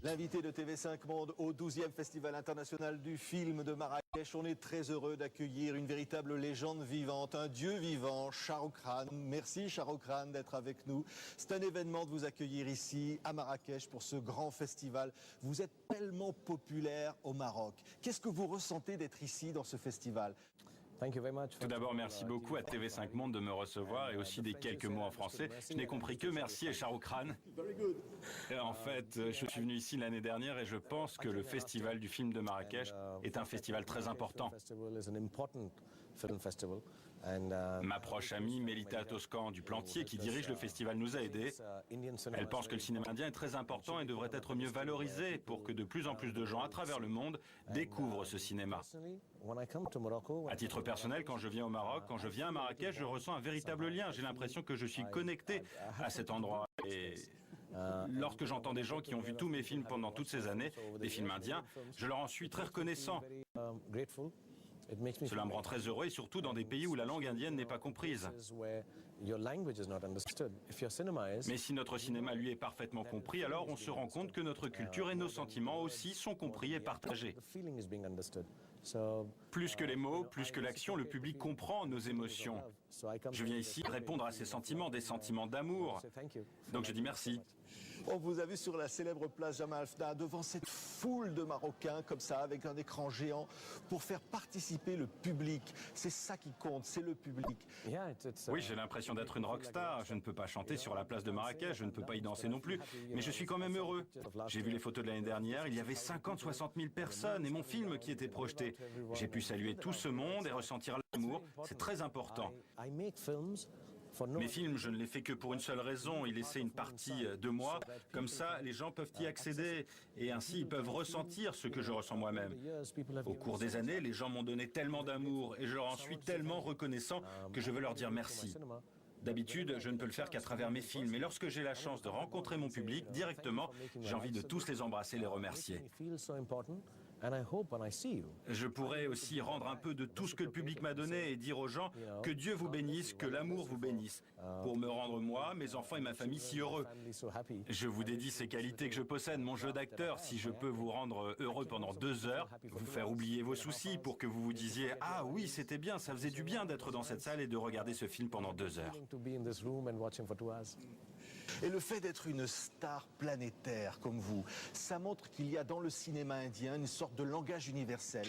L'invité de TV5 Monde au 12e Festival international du film de Marrakech. On est très heureux d'accueillir une véritable légende vivante, un dieu vivant, Shah Rukh Khan. Merci Shah Rukh Khan d'être avec nous. C'est un événement de vous accueillir ici à Marrakech pour ce grand festival. Vous êtes tellement populaire au Maroc. Qu'est-ce que vous ressentez d'être ici dans ce festival ? Tout d'abord, merci beaucoup à TV5 Monde de me recevoir et aussi des quelques mots en français. Je n'ai compris que merci et Shah Rukh Khan. En fait, je suis venu ici l'année dernière et je pense que le festival du film de Marrakech est un festival très important. Ma proche amie Melita Toscan du Plantier, qui dirige le festival, nous a aidés. Elle pense que le cinéma indien est très important et devrait être mieux valorisé pour que de plus en plus de gens à travers le monde découvrent ce cinéma. À titre personnel, quand je viens au Maroc, quand je viens à Marrakech, je ressens un véritable lien. J'ai l'impression que je suis connecté à cet endroit. Et lorsque j'entends des gens qui ont vu tous mes films pendant toutes ces années, des films indiens, je leur en suis très reconnaissant. Cela me rend très heureux et surtout dans des pays où la langue indienne n'est pas comprise. Mais si notre cinéma, lui, est parfaitement compris, alors on se rend compte que notre culture et nos sentiments aussi sont compris et partagés. Plus que les mots, plus que l'action, le public comprend nos émotions. Je viens ici répondre à ces sentiments, des sentiments d'amour. Donc je dis merci. On vous a vu sur la célèbre place Jemaa el-Fna, devant cette foule de Marocains, comme ça, avec un écran géant, pour faire participer le public. C'est ça qui compte, c'est le public. Oui, j'ai l'impression d'être une rockstar. Je ne peux pas chanter sur la place de Marrakech, je ne peux pas y danser non plus. Mais je suis quand même heureux. J'ai vu les photos de l'année dernière, il y avait 50-60 000 personnes et mon film qui était projeté. J'ai pu saluer tout ce monde et ressentir l'amour. C'est très important. Mes films, je ne les fais que pour une seule raison, y laisser une partie de moi. Comme ça, les gens peuvent y accéder et ainsi ils peuvent ressentir ce que je ressens moi-même. Au cours des années, les gens m'ont donné tellement d'amour et je leur en suis tellement reconnaissant que je veux leur dire merci. D'habitude, je ne peux le faire qu'à travers mes films, et lorsque j'ai la chance de rencontrer mon public directement, j'ai envie de tous les embrasser et les remercier. Je pourrais aussi rendre un peu de tout ce que le public m'a donné et dire aux gens que Dieu vous bénisse, que l'amour vous bénisse, pour me rendre moi, mes enfants et ma famille si heureux. Je vous dédie ces qualités que je possède, mon jeu d'acteur, si je peux vous rendre heureux pendant 2 heures, vous faire oublier vos soucis pour que vous vous disiez « Ah oui, c'était bien, ça faisait du bien d'être dans cette salle et de regarder ce film pendant 2 heures. » Et le fait d'être une star planétaire comme vous, ça montre qu'il y a dans le cinéma indien une sorte de langage universel.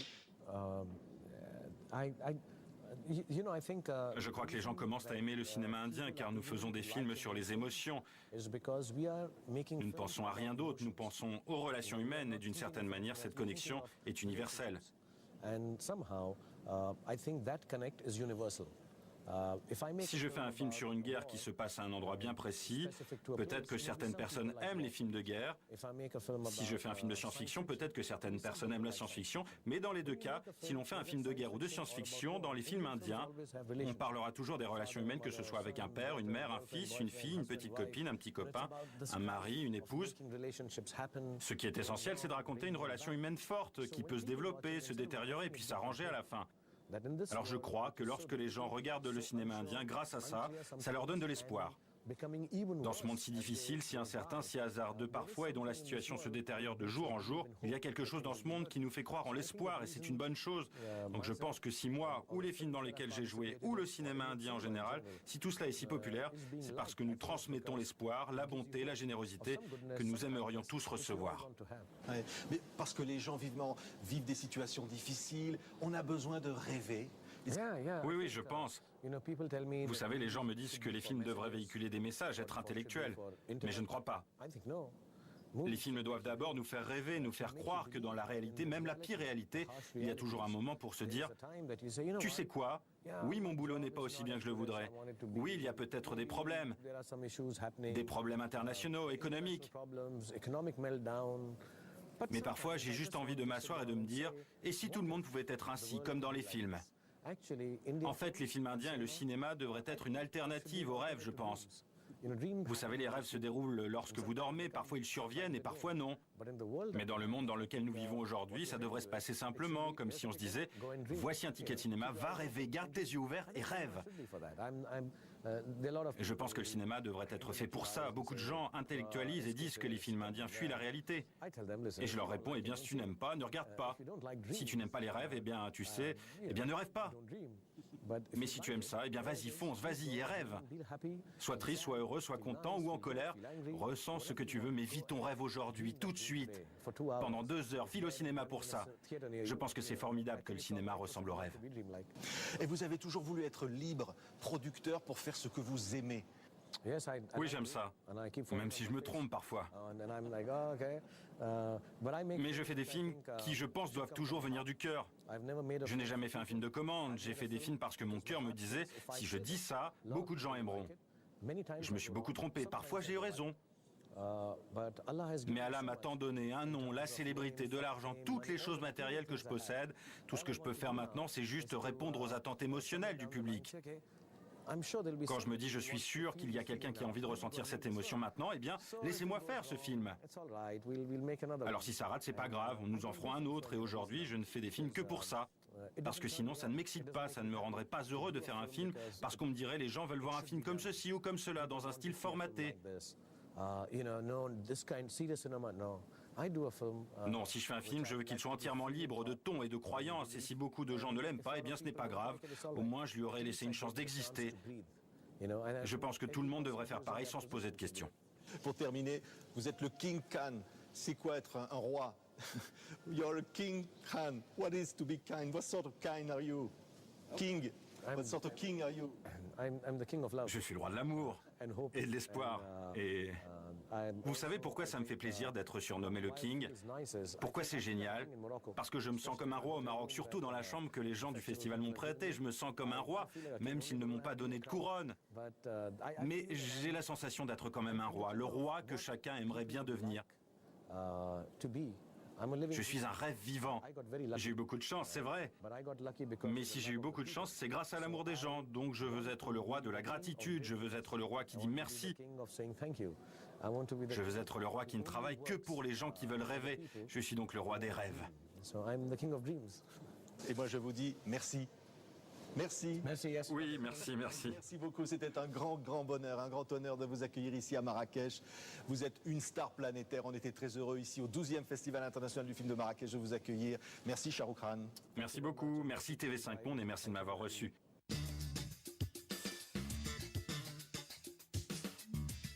Je crois que les gens commencent à aimer le cinéma indien car nous faisons des films sur les émotions. Nous ne pensons à rien d'autre, nous pensons aux relations humaines et d'une certaine manière cette connexion est universelle. Si je fais un film sur une guerre qui se passe à un endroit bien précis, peut-être que certaines personnes aiment les films de guerre. Si je fais un film de science-fiction, peut-être que certaines personnes aiment la science-fiction. Mais dans les deux cas, si l'on fait un film de guerre ou de science-fiction, dans les films indiens, on parlera toujours des relations humaines, que ce soit avec un père, une mère, un fils, une fille, une petite copine, un petit copain, un mari, une épouse. Ce qui est essentiel, c'est de raconter une relation humaine forte qui peut se développer, se détériorer puis s'arranger à la fin. Alors je crois que lorsque les gens regardent le cinéma indien, grâce à ça, ça leur donne de l'espoir. Dans ce monde si difficile, si incertain, si hasardeux parfois et dont la situation se détériore de jour en jour, il y a quelque chose dans ce monde qui nous fait croire en l'espoir et c'est une bonne chose. Donc je pense que si moi, ou les films dans lesquels j'ai joué, ou le cinéma indien en général, si tout cela est si populaire, c'est parce que nous transmettons l'espoir, la bonté, la générosité que nous aimerions tous recevoir. Ouais, mais parce que les gens vivent des situations difficiles, on a besoin de rêver. Oui, je pense. Vous savez, les gens me disent que les films devraient véhiculer des messages, être intellectuels. Mais je ne crois pas. Les films doivent d'abord nous faire rêver, nous faire croire que dans la réalité, même la pire réalité, il y a toujours un moment pour se dire « Tu sais quoi ? Oui, mon boulot n'est pas aussi bien que je le voudrais. Oui, il y a peut-être des problèmes internationaux, économiques. Mais parfois, j'ai juste envie de m'asseoir et de me dire « Et si tout le monde pouvait être ainsi, comme dans les films ?» En fait, les films indiens et le cinéma devraient être une alternative aux rêves, je pense. Vous savez, les rêves se déroulent lorsque vous dormez, parfois ils surviennent et parfois non. Mais dans le monde dans lequel nous vivons aujourd'hui, ça devrait se passer simplement, comme si on se disait « Voici un ticket de cinéma, va rêver, garde tes yeux ouverts et rêve ». Et je pense que le cinéma devrait être fait pour ça. Beaucoup de gens intellectualisent et disent que les films indiens fuient la réalité. Et je leur réponds, eh bien, si tu n'aimes pas, ne regarde pas. Si tu n'aimes pas les rêves, eh bien, tu sais, eh bien, ne rêve pas. Mais si tu aimes ça, eh bien, vas-y, fonce, vas-y et rêve. Sois triste, sois heureux, sois content ou en colère. Ressens ce que tu veux, mais vis ton rêve aujourd'hui, tout de suite. Pendant 2 heures, file au cinéma pour ça. Je pense que c'est formidable que le cinéma ressemble au rêve. Et vous avez toujours voulu être libre, producteur pour faire ce que vous aimez. Oui, j'aime ça, même si je me trompe parfois. Mais je fais des films qui, je pense, doivent toujours venir du cœur. Je n'ai jamais fait un film de commande, j'ai fait des films parce que mon cœur me disait, si je dis ça, beaucoup de gens aimeront. Je me suis beaucoup trompé, parfois j'ai eu raison. Mais Allah m'a tant donné, un nom, la célébrité, de l'argent, toutes les choses matérielles que je possède. Tout ce que je peux faire maintenant, c'est juste répondre aux attentes émotionnelles du public. Quand je me dis je suis sûr qu'il y a quelqu'un qui a envie de ressentir cette émotion maintenant, eh bien, laissez-moi faire ce film. Alors si ça rate, c'est pas grave, nous en ferons un autre et aujourd'hui, je ne fais des films que pour ça. Parce que sinon, ça ne m'excite pas, ça ne me rendrait pas heureux de faire un film parce qu'on me dirait les gens veulent voir un film comme ceci ou comme cela, dans un style formaté. Non, si je fais un film, je veux qu'il soit entièrement libre de ton et de croyances, et si beaucoup de gens ne l'aiment pas, eh bien ce n'est pas grave. Au moins, je lui aurais laissé une chance d'exister. Je pense que tout le monde devrait faire pareil sans se poser de questions. Pour terminer, vous êtes le King Khan. C'est quoi être un roi? You're a King Khan. What is to be kind? What sort of kind are you? King. What sort of king are you? Je suis le roi de l'amour et de l'espoir. Et vous savez pourquoi ça me fait plaisir d'être surnommé le King? Pourquoi c'est génial? Parce que je me sens comme un roi au Maroc, surtout dans la chambre que les gens du festival m'ont prêtée. Je me sens comme un roi, même s'ils ne m'ont pas donné de couronne. Mais j'ai la sensation d'être quand même un roi, le roi que chacun aimerait bien devenir. Je suis un rêve vivant. J'ai eu beaucoup de chance, c'est vrai. Mais si j'ai eu beaucoup de chance, c'est grâce à l'amour des gens. Donc je veux être le roi de la gratitude. Je veux être le roi qui dit merci. Je veux être le roi qui ne travaille que pour les gens qui veulent rêver. Je suis donc le roi des rêves. Et moi je vous dis merci. Merci. Oui, merci. Merci beaucoup, c'était un grand bonheur, un grand honneur de vous accueillir ici à Marrakech. Vous êtes une star planétaire, on était très heureux ici au 12e Festival international du film de Marrakech de vous accueillir. Merci Shah Rukh Khan. Merci beaucoup, merci TV5 Monde et merci de m'avoir reçu.